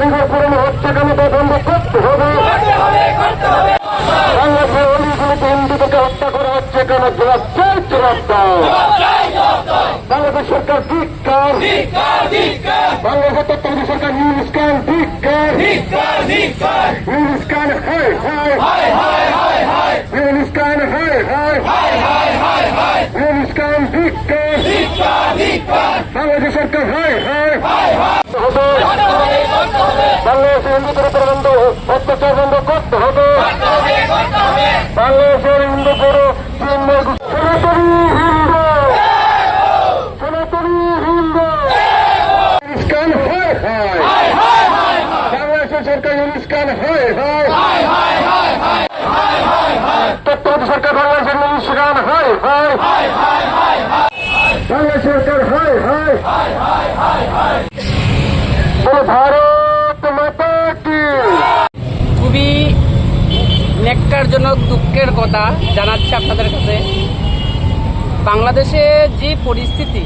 নারীদের পুরনো হত্যাকাণ্ড বন্ধ করতে হবে। বাংলাদেশের অলিগুলিতে হিন্দুদেরকে হত্যা করা হচ্ছে কেন? জবাব চাই, জবাব দাও। বাংলাদেশ সরকার ধিক্কার, বাংলাদেশের তত্ত্বাবধায়ক সরকার ইউনুস খান ধিক্কার, ইউনুস খান হায় হায়, ইউনুস খান হায় হায়, ইউনুস খান ধিক্কার, বাংলাদেশ সরকার হায় হায়। বাংলাদেশের হিন্দুদের উপর বন্ধ অত্যাচার বন্ধ করতে হবে। বাংলাদেশের হিন্দু পুরো সনাতনী হিন্দু, সনাতনী হিন্দু ইউনুস খান হায় হায়, বাংলাদেশের সরকার ইউনুস খান হায় হায়, তত্ত্বাবধায়ক সরকার বাংলাদেশের ইউনুস খান হায় হায়, বাংলাদেশ সরকার হায় হায়। ভারত মাতা কি। খুবই ন্যাক্কারজনক দুঃখের কথা জানাচ্ছি আপনাদের কাছে। বাংলাদেশে যে পরিস্থিতি,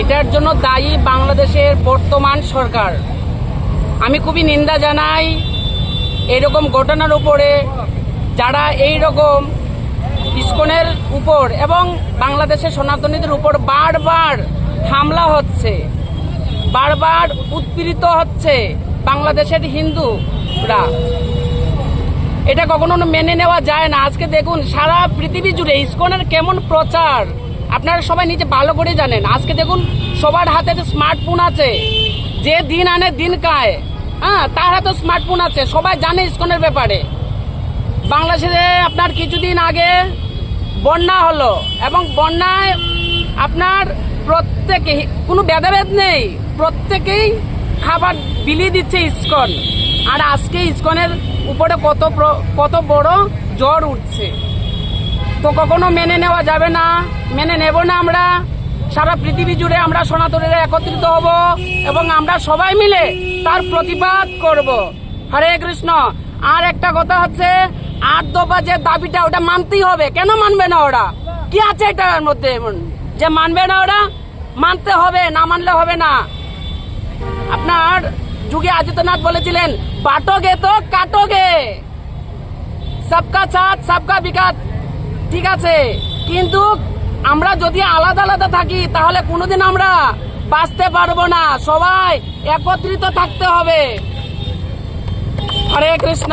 এটার জন্য দায়ী বাংলাদেশের বর্তমান সরকার। আমি খুবই নিন্দা জানাই এরকম ঘটনার উপরে, যারা এই রকম ইসকনের উপর এবং বাংলাদেশের সনাতনীদের উপর বারবার হামলা হচ্ছে, বারবার উৎপীড়িত হচ্ছে বাংলাদেশের হিন্দুরা। এটা কখনো মেনে নেওয়া যায় না। আজকে দেখুন সারা পৃথিবী জুড়ে ইসকনের কেমন প্রচার, আপনারা সবাই নিজে ভালো করে জানেন। আজকে দেখুন সবার হাতে যে স্মার্টফোন আছে, যে দিন আনে দিন খায়, তার হাতে স্মার্টফোন আছে, সবাই জানে ইসকনের ব্যাপারে। বাংলাদেশে আপনার কিছুদিন আগে বন্যা হলো এবং বন্যায় আপনার প্রত্যেকে, কোনো ভেদাভেদ নেই, প্রত্যেকেই খাবার বিলিয়ে দিচ্ছে ইসকন। আর আজকে ইসকনের উপরে কত বড় জ্বর উঠছে। তো কখনো মেনে নেওয়া যাবে না, মেনে নেব না আমরা। সারা পৃথিবী জুড়ে আমরা সনাতনীরা একত্রিত হব এবং আমরা সবাই মিলে তার প্রতিবাদ করব। হরে কৃষ্ণ। আর একটা কথা হচ্ছে, 8 দফা যে দাবিটা, ওটা মানতেই হবে। কেন মানবে না ওরা? কি আছে এটার মধ্যে যে মানবে না? ওরা মানতে হবে, না মানলে হবে না। আপনার যোগী আদিত্যনাথ বলেছিলেন, বাটোগে তো কাটোগে, সবকা সাথ সবকা বিকাশ। ঠিক আছে, কিন্তু আমরা যদি আলাদা আলাদা থাকি তাহলে কোনোদিন আমরা বাঁচতে পারবো না। সবাই একত্রিত থাকতে হবে। হরে কৃষ্ণ।